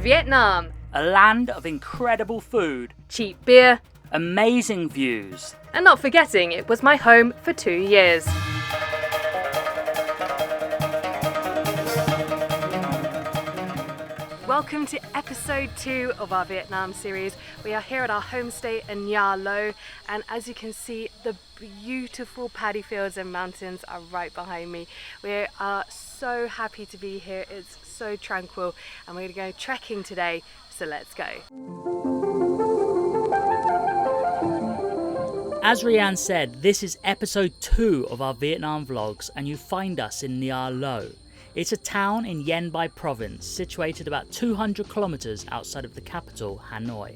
Vietnam. A land of incredible food, Cheap beer. amazing views. And not forgetting, it was my home for 2 years. Welcome to episode 2 of our Vietnam series. We are here at our homestay in Nghĩa Lộ, and as you can see, the beautiful paddy fields and mountains are right behind me. We are so happy to be here. It's so tranquil, and we're going to go trekking today, so let's go. As Rianne said, this is episode 2 of our Vietnam vlogs, and you find us in Nghĩa Lộ. It's a town in Yên Bái Province, situated about 200 kilometers outside of the capital, Hanoi.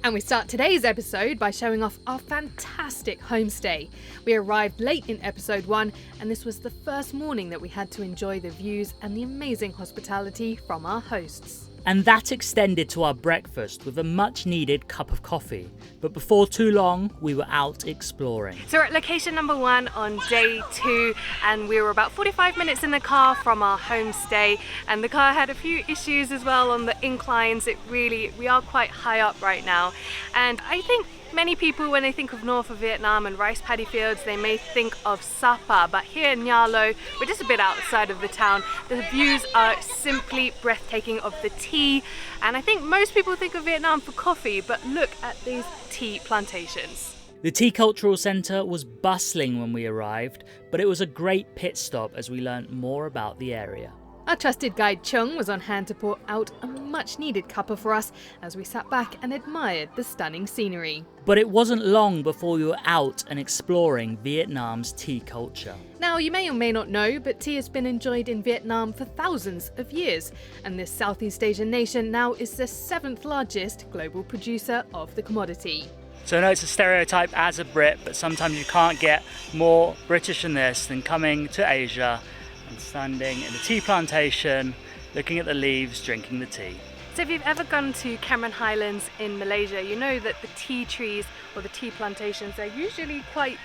And we start today's episode by showing off our fantastic homestay. We arrived late in episode 1, and this was the first morning that we had to enjoy the views and the amazing hospitality from our hosts. And that extended to our breakfast with a much needed cup of coffee. But before too long, we were out exploring. So we're at location number 1 on day 2, and we were about 45 minutes in the car from our homestay, and the car had a few issues as well on the inclines. We are quite high up right now, and I think many people, when they think of north of Vietnam and rice paddy fields, they may think of Sapa, but here in Nghĩa Lộ, we're just a bit outside of the town. The views are simply breathtaking of the tea, and I think most people think of Vietnam for coffee, but look at these tea plantations. The Tea Cultural Centre was bustling when we arrived, but it was a great pit stop as we learnt more about the area. Our trusted guide Chung was on hand to pour out a much needed cuppa for us as we sat back and admired the stunning scenery. But it wasn't long before we were out and exploring Vietnam's tea culture. Now, you may or may not know, but tea has been enjoyed in Vietnam for thousands of years, and this Southeast Asian nation now is the 7th largest global producer of the commodity. So I know it's a stereotype as a Brit, but sometimes you can't get more British than this than coming to Asia and standing in the tea plantation, looking at the leaves, drinking the tea. So if you've ever gone to Cameron Highlands in Malaysia, you know that the tea trees or the tea plantations are usually quite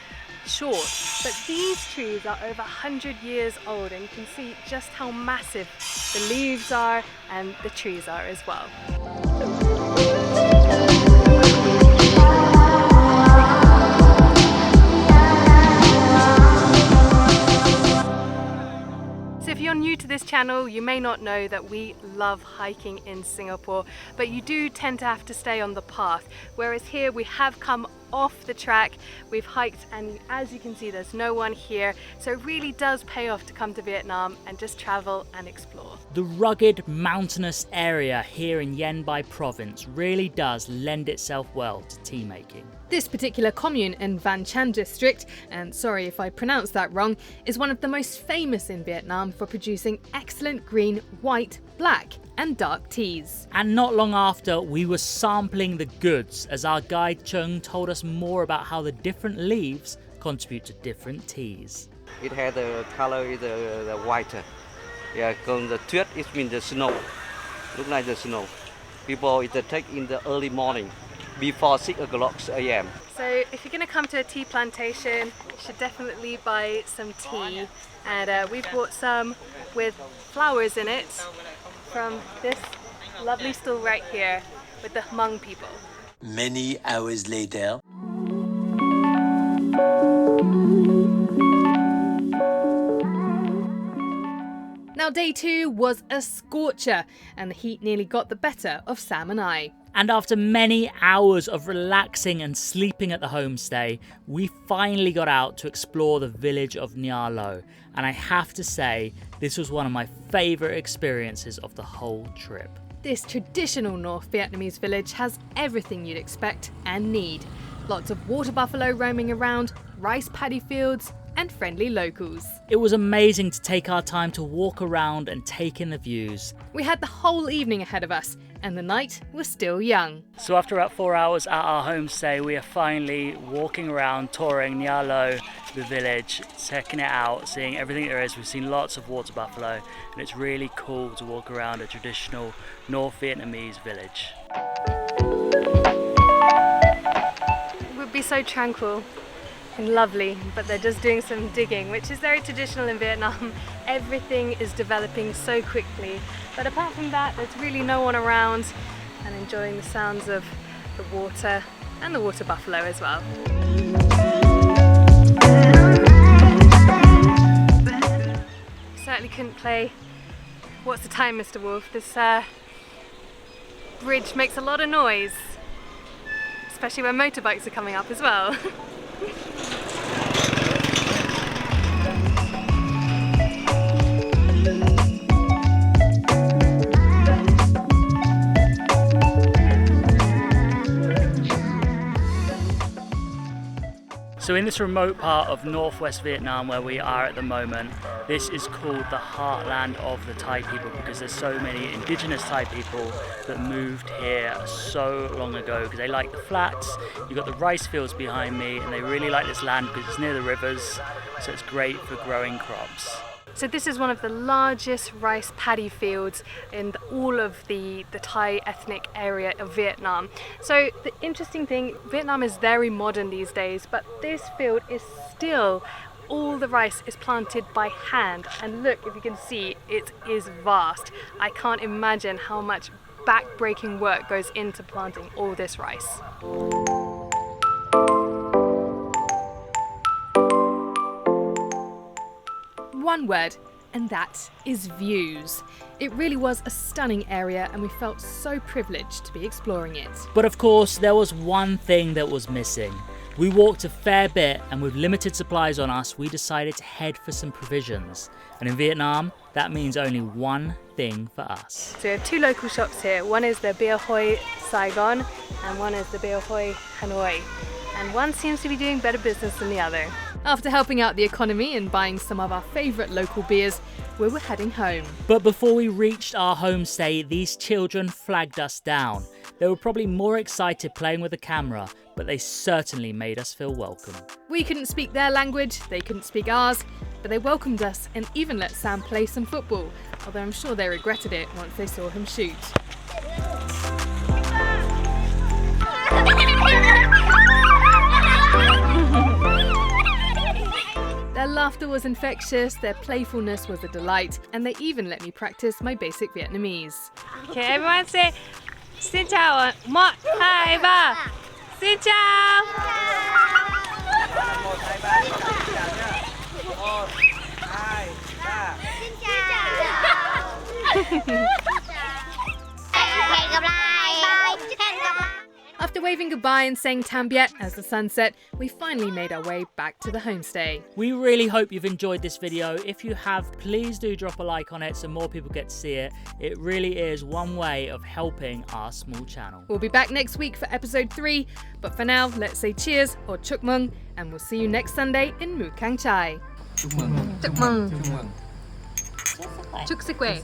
short, but these trees are over 100 years old, and you can see just how massive the leaves are and the trees are as well. So if you're new to this channel, you may not know that we love hiking in Singapore, but you do tend to have to stay on the path, whereas here we have come off the track, we've hiked, and as you can see there's no one here, so it really does pay off to come to Vietnam and just travel and explore. The rugged mountainous area here in Yên Bái Province really does lend itself well to tea making. This particular commune in Van Chan district, and sorry if I pronounced that wrong, is one of the most famous in Vietnam for producing excellent green, white, black and dark teas. And not long after, we were sampling the goods as our guide Chung told us more about how the different leaves contribute to different teas. It has the color is the white. Yeah, because the tuyết it means the snow. Look like the snow. People take in the early morning before 6 o'clock a.m. So if you're going to come to a tea plantation, you should definitely buy some tea, and we've bought some with flowers in it from this lovely stall right here with the Hmong people. Many hours later. Now day 2 was a scorcher, and the heat nearly got the better of Sam and I. And after many hours of relaxing and sleeping at the homestay, we finally got out to explore the village of Nghĩa Lộ. And I have to say, this was one of my favourite experiences of the whole trip. This traditional North Vietnamese village has everything you'd expect and need. Lots of water buffalo roaming around, rice paddy fields, and friendly locals. It was amazing to take our time to walk around and take in the views. We had the whole evening ahead of us, and the night was still young. So after about 4 hours at our homestay, we are finally walking around, touring Nghĩa Lộ, the village, checking it out, seeing everything there is. We've seen lots of water buffalo, and it's really cool to walk around a traditional North Vietnamese village. It would be so tranquil and lovely, but they're just doing some digging, which is very traditional in Vietnam. everything is developing so quickly. But apart from that, there's really no one around, and enjoying the sounds of the water and the water buffalo as well. Certainly couldn't play What's the Time, Mr. Wolf? This bridge makes a lot of noise, especially when motorbikes are coming up as well. So in this remote part of northwest Vietnam where we are at the moment, this is called the heartland of the Thai people because there's so many indigenous Thai people that moved here so long ago because they like the flats. You've got the rice fields behind me and they really like this land because it's near the rivers, so it's great for growing crops. So this is one of the largest rice paddy fields in all of the Thai ethnic area of Vietnam. So the interesting thing, Vietnam is very modern these days, but this field is still, all the rice is planted by hand. And look, if you can see, it is vast. I can't imagine how much back-breaking work goes into planting all this rice. One word, and that is views. It really was a stunning area and we felt so privileged to be exploring it. But of course, there was one thing that was missing. We walked a fair bit and with limited supplies on us, we decided to head for some provisions. And in Vietnam, that means only one thing for us. So we have two local shops here. One is the Bia Hoi Saigon and one is the Bia Hoi Hanoi. And one seems to be doing better business than the other. After helping out the economy and buying some of our favourite local beers, we were heading home. But before we reached our homestay, these children flagged us down. They were probably more excited playing with the camera, but they certainly made us feel welcome. We couldn't speak their language, they couldn't speak ours, but they welcomed us and even let Sam play some football, although I'm sure they regretted it once they saw him shoot. Their laughter was infectious, their playfulness was a delight, and they even let me practice my basic Vietnamese. Okay, everyone say Xin chào, 1, 2, 3. Xin chào. After waving goodbye and saying Tam Biet as the sun set, we finally made our way back to the homestay. We really hope you've enjoyed this video. If you have, please do drop a like on it so more people get to see it. It really is one way of helping our small channel. We'll be back next week for episode 3, but for now, let's say cheers or chúc mừng, and we'll see you next Sunday in Mù Cang Chải. Chúc mừng. Chúc mừng. Chúc sức khỏe.